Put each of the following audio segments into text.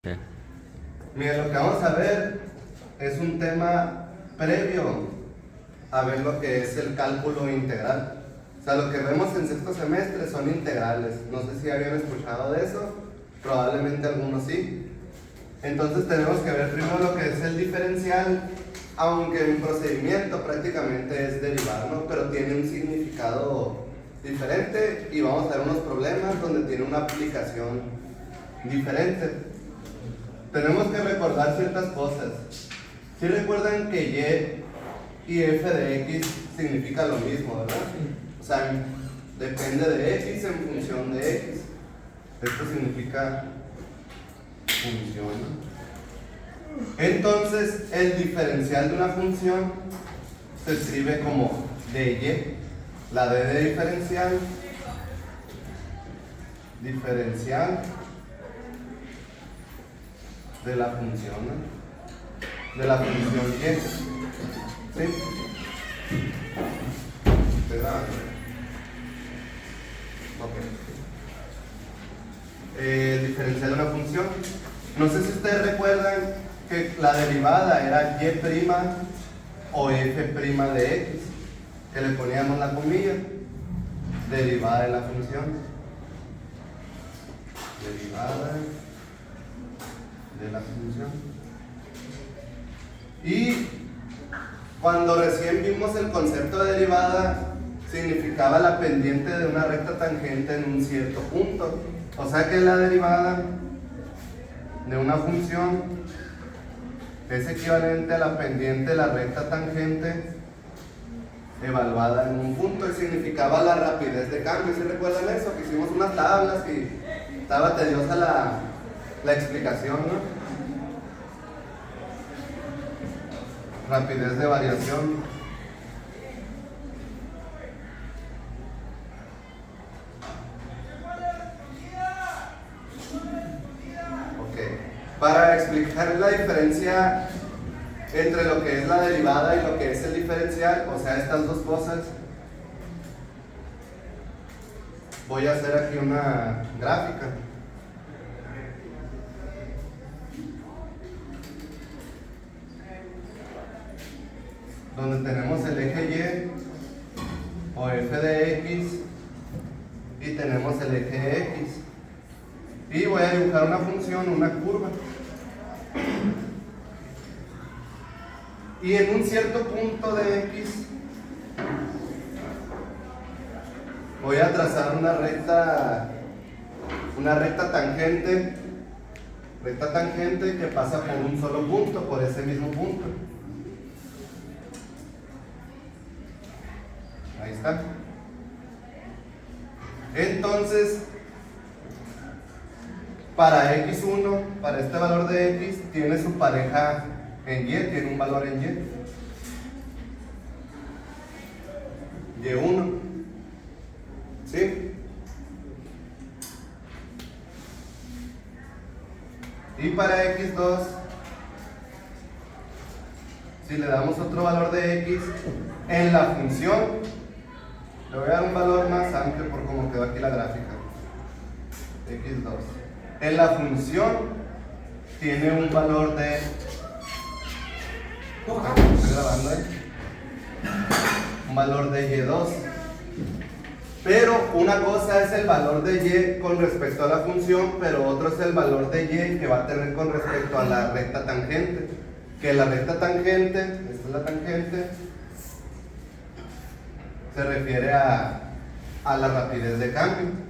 Sí. Mira, lo que vamos a ver es un tema previo a ver lo que es el cálculo integral. O sea, lo que vemos en sexto semestre son integrales. No sé si habían escuchado de eso, probablemente algunos sí. Entonces tenemos que ver primero lo que es el diferencial, aunque un procedimiento prácticamente es derivar, ¿no? Pero tiene un significado diferente y vamos a ver unos problemas donde tiene una aplicación diferente. Tenemos que recordar ciertas cosas. Si recuerdan que y f de x significa lo mismo, ¿verdad? O sea, depende de x en función de x. Esto significa función. Entonces, el diferencial de una función se escribe como dy. La d de diferencial de la función, ¿no? De la función y. ¿Sí? ¿Verdad? Ok. Diferencial de una función. No sé si ustedes recuerdan que la derivada era y' o f' de x, que le poníamos la comilla. Derivada de la función. Derivada de la función. Y cuando recién vimos el concepto de derivada, significaba la pendiente de una recta tangente en un cierto punto. O sea que la derivada de una función es equivalente a la pendiente de la recta tangente evaluada en un punto, y significaba la rapidez de cambio. ¿Sí recuerdan eso? Que hicimos unas tablas y estaba tediosa la explicación, ¿no? Rapidez de variación. Ok. Para explicar la diferencia entre lo que es la derivada y lo que es el diferencial, o sea, estas dos cosas, voy a hacer aquí una gráfica. Donde tenemos el eje y o f de x y tenemos el eje x. Y voy a dibujar una función, una curva. Y en un cierto punto de x voy a trazar una recta tangente que pasa por un solo punto, por ese mismo punto. Ahí está. Entonces, para x1, para este valor de x, tiene su pareja en y, tiene un valor en y1. ¿Sí? Y para x2, si le damos otro valor de x en la función, le voy a dar un valor más amplio por cómo quedó aquí la gráfica. x2. En la función tiene un valor de... Estoy grabando, un valor de y2. Pero una cosa es el valor de y con respecto a la función, pero otro es el valor de y que va a tener con respecto a la recta tangente. Que la recta tangente, esta es la tangente, se refiere a la rapidez de cambio.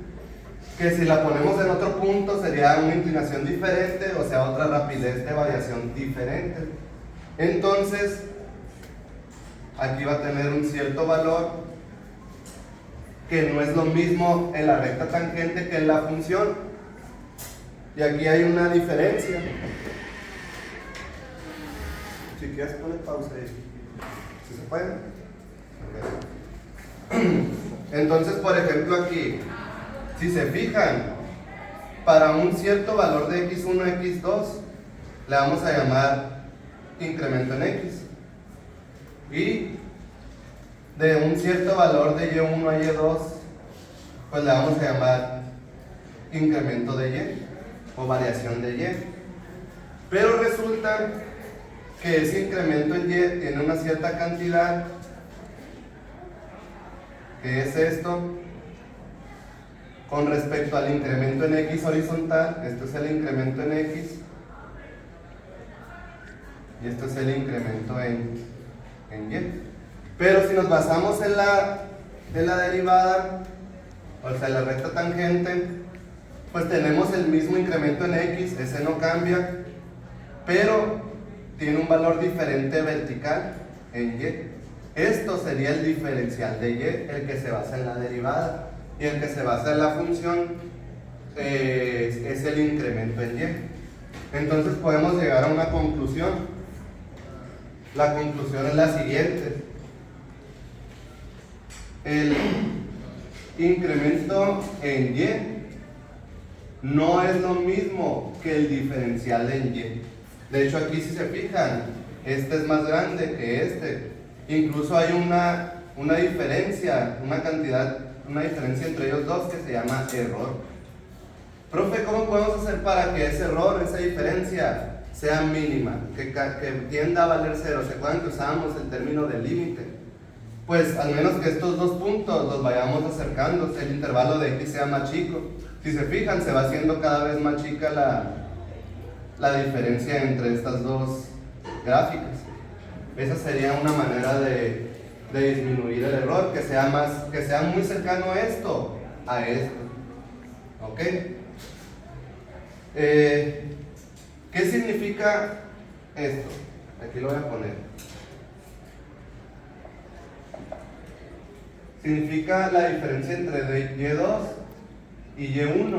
Que si la ponemos en otro punto sería una inclinación diferente, o sea, otra rapidez de variación diferente. Entonces, aquí va a tener un cierto valor que no es lo mismo en la recta tangente que en la función. Y aquí hay una diferencia. Si quieres poner pausa ahí. ¿Sí se puede? Okay. Entonces, por ejemplo, aquí, si se fijan, para un cierto valor de x1, x2, le vamos a llamar incremento en x. Y de un cierto valor de y1 a y2, pues le vamos a llamar incremento de y o variación de y. Pero resulta que ese incremento en y tiene una cierta cantidad, que es esto, con respecto al incremento en x horizontal. Esto es el incremento en x y esto es el incremento en y. Pero si nos basamos en la derivada, o sea, la recta tangente, pues tenemos el mismo incremento en x, ese no cambia, pero tiene un valor diferente vertical en y. Esto sería el diferencial de y, el que se basa en la derivada, y el que se basa en la función es el incremento en y. Entonces podemos llegar a una conclusión. La conclusión es la siguiente: el incremento en y no es lo mismo que el diferencial en y. De hecho, aquí si se fijan, este es más grande que este. Incluso hay una diferencia, una diferencia entre ellos dos que se llama error. Profe, ¿cómo podemos hacer para que ese error, esa diferencia, sea mínima, que tienda a valer cero? ¿Se acuerdan que usábamos el término de límite? Pues al menos que estos dos puntos los vayamos acercando, el intervalo de x sea más chico. Si se fijan, se va haciendo cada vez más chica la diferencia entre estas dos gráficas. Esa sería una manera de disminuir el error, que sea muy cercano esto a esto. ¿Ok? ¿Qué significa esto? Aquí lo voy a poner. Significa la diferencia entre y2 y y1,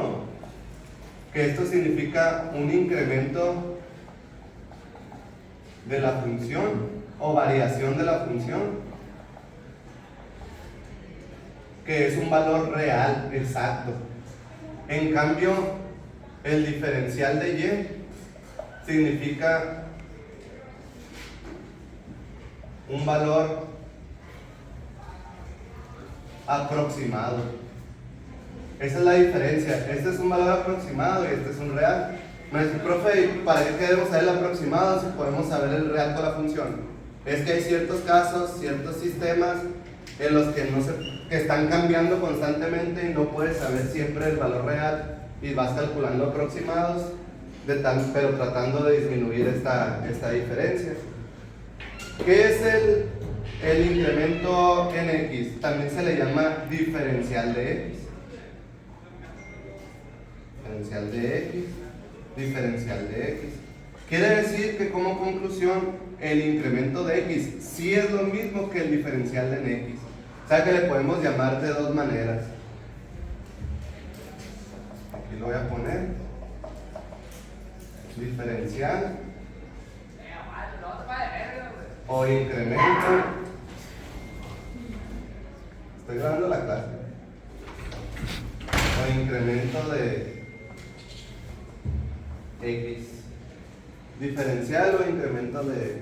que esto significa un incremento de la función o variación de la función, que es un valor real, exacto. En cambio, el diferencial de y significa un valor aproximado. Esa es la diferencia. Este es un valor aproximado y este es un real. Me dice, profe, ¿para qué debemos saber el aproximado si podemos saber el real con la función? Es que hay ciertos casos, ciertos sistemas en los que están cambiando constantemente y no puedes saber siempre el valor real y vas calculando aproximados, pero tratando de disminuir esta diferencia. ¿Qué es el incremento en x? También se le llama diferencial de x. Diferencial de x. Diferencial de x. Quiere decir que como conclusión el incremento de x sí es lo mismo que el diferencial de x. O sea que le podemos llamar de dos maneras. Aquí lo voy a poner. Diferencial o incremento. Estoy grabando la clase. O incremento de x. Diferencial o incremento de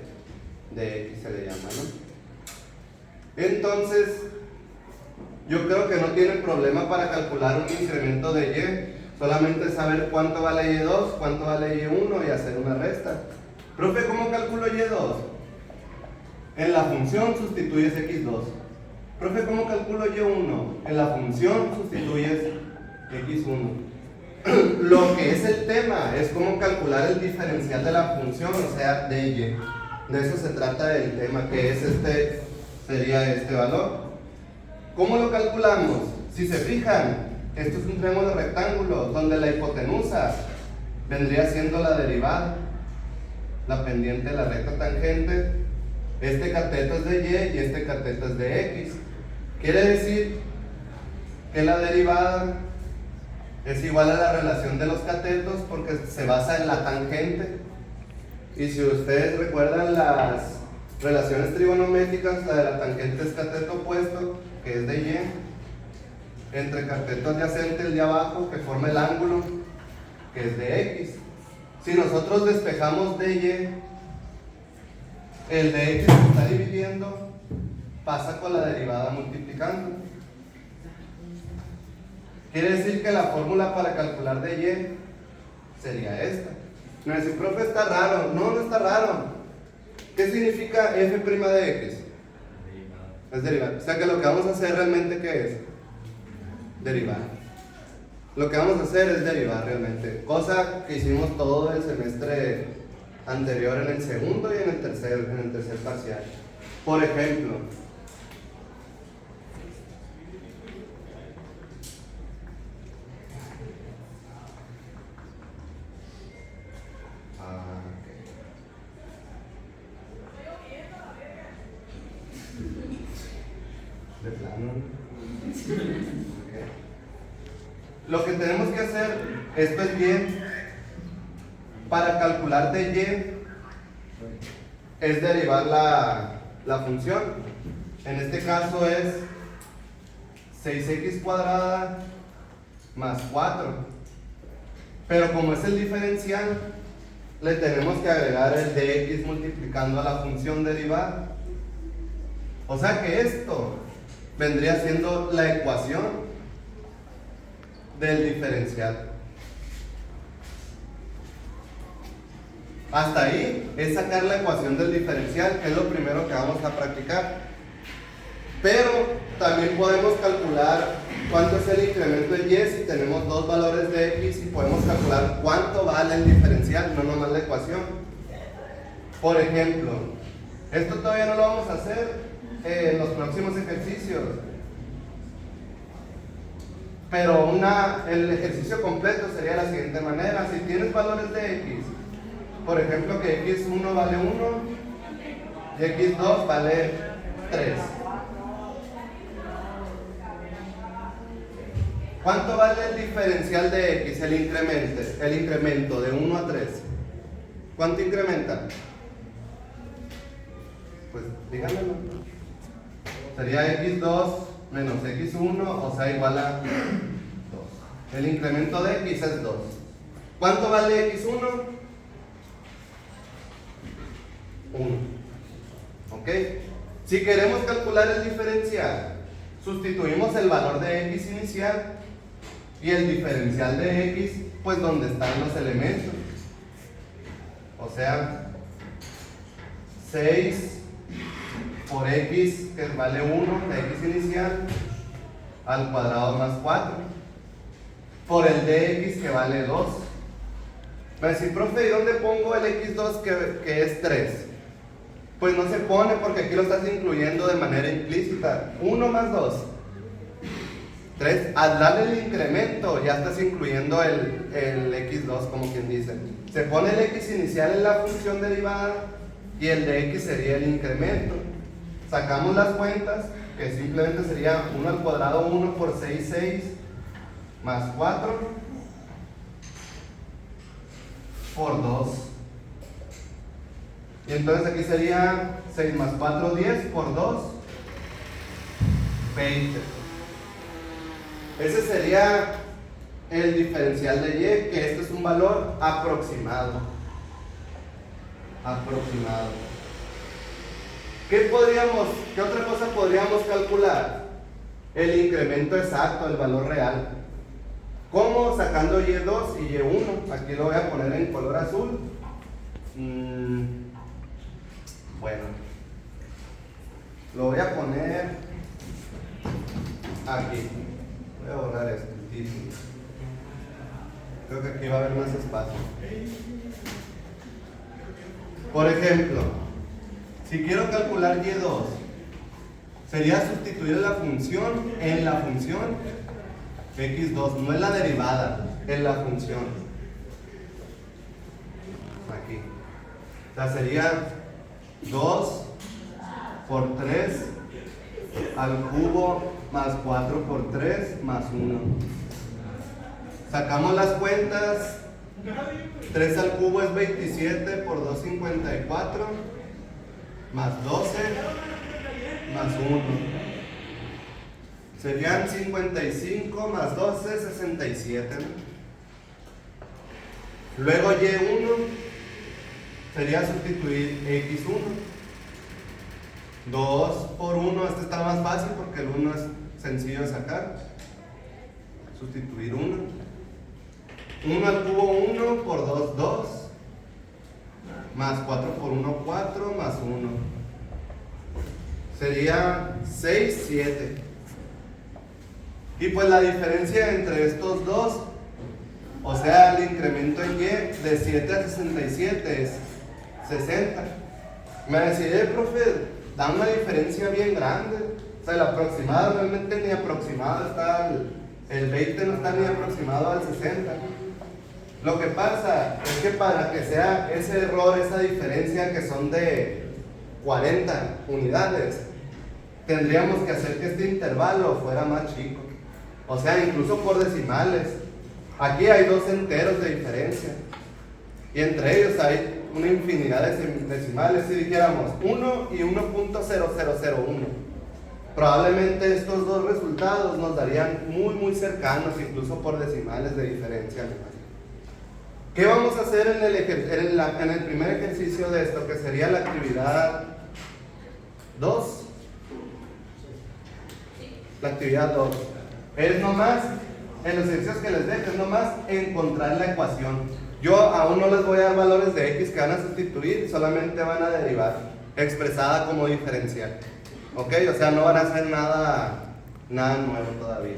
x se le llama, ¿no? Entonces, yo creo que no tienen problema para calcular un incremento de y. Solamente saber cuánto vale y2, cuánto vale y1 y hacer una resta. Profe, ¿cómo calculo y2? En la función sustituyes x2. Profe, ¿cómo calculo y1? En la función sustituyes x1. Lo que es el tema es cómo calcular el diferencial de la función, o sea, de y. De eso se trata el tema, que es sería este valor. ¿Cómo lo calculamos? Si se fijan, esto es un triángulo rectángulo donde la hipotenusa vendría siendo la derivada, la pendiente de la recta tangente. Este cateto es de y este cateto es de x. Quiere decir que la derivada es igual a la relación de los catetos porque se basa en la tangente. Y si ustedes recuerdan las relaciones trigonométricas, la de la tangente es cateto opuesto, que es de y, entre cateto adyacente, el de abajo, que forma el ángulo, que es de x. Si nosotros despejamos de y, el de x que está dividiendo pasa con la derivada multiplicando. Quiere decir que la fórmula para calcular de y sería esta. Me dice, profe, está raro. No, no está raro. ¿Qué significa f' de x? Es derivar. O sea que lo que vamos a hacer realmente, ¿qué es? Derivar. Lo que vamos a hacer es derivar realmente. Cosa que hicimos todo el semestre anterior en el segundo y en el tercer parcial. Por ejemplo, de plano. Okay. Lo que tenemos que hacer, esto es bien, para calcular de y, es derivar la función. En este caso es 6x cuadrada más 4. Pero como es el diferencial, le tenemos que agregar el dx multiplicando a la función derivada. O sea que esto vendría siendo la ecuación del diferencial. Hasta ahí es sacar la ecuación del diferencial, que es lo primero que vamos a practicar. Pero también podemos calcular cuánto es el incremento de y si tenemos dos valores de x, y podemos calcular cuánto vale el diferencial, no nomás la ecuación. Por ejemplo, esto todavía no lo vamos a hacer en los próximos ejercicios, pero el ejercicio completo sería de la siguiente manera. Si tienes valores de x, por ejemplo que x1 vale 1 y x2 vale 3, ¿cuánto vale el diferencial de x, el incremento de 1 a 3? ¿Cuánto incrementa? Pues díganmelo. Sería x2 menos x1, o sea, igual a 2. El incremento de x es 2. ¿Cuánto vale x1? 1. ¿Ok? Si queremos calcular el diferencial, sustituimos el valor de x inicial y el diferencial de x, pues donde están los elementos. O sea, 6 por x, que vale 1, de x inicial, al cuadrado más 4, por el de x, que vale 2. Va a decir, profe, ¿y dónde pongo el x2 que es 3? Pues no se pone porque aquí lo estás incluyendo de manera implícita. 1 más 2, 3. Al darle el incremento ya estás incluyendo el x2, como quien dice. Se pone el x inicial en la función derivada y el de x sería el incremento. Sacamos las cuentas, que simplemente sería 1 al cuadrado 1 por 6, 6, más 4 por 2. Y entonces aquí sería 6 más 4, 10 por 2, 20. Ese sería el diferencial de y, que este es un valor aproximado. ¿Qué otra cosa podríamos calcular? El incremento exacto, el valor real. ¿Cómo? Sacando y2 y y1. Aquí lo voy a poner en color azul. Bueno, lo voy a poner aquí. Voy a borrar este título. Creo que aquí va a haber más espacio. Por ejemplo, si quiero calcular y2, sería sustituir la función en la función x2, no en la derivada, en la función. Aquí. O sea, sería 2 por 3 al cubo más 4 por 3 más 1. Sacamos las cuentas. 3 al cubo es 27 por 2, 54 más 12 más 1. Serían 55 más 12, 67. Luego y1 sería sustituir x1. 2 por 1, este está más fácil porque el 1 es sencillo de sacar. Sustituir 1. 1 al cubo 1 por 2, 2 más 4 por 1, 4, más 1. Sería 6, 7. Y pues la diferencia entre estos dos, o sea, el incremento en y de 7 a 67 es 60. Me decía, profe, da una diferencia bien grande. O sea, el aproximado realmente ni aproximado está, el 20 no está ni aproximado al 60. Lo que pasa es que para que sea ese error, esa diferencia que son de 40 unidades, tendríamos que hacer que este intervalo fuera más chico. O sea, incluso por decimales. Aquí hay 2 enteros de diferencia. Y entre ellos hay una infinidad de decimales. Si dijéramos 1 y 1.0001, probablemente estos dos resultados nos darían muy cercanos, incluso por decimales de diferencia. ¿Qué vamos a hacer en el primer ejercicio de esto, que sería la actividad 2? La actividad 2 es nomás, en los ejercicios que les dejo, es nomás encontrar la ecuación. Yo aún no les voy a dar valores de x que van a sustituir, solamente van a derivar, expresada como diferencial. ¿Ok? O sea, no van a hacer nada nuevo todavía.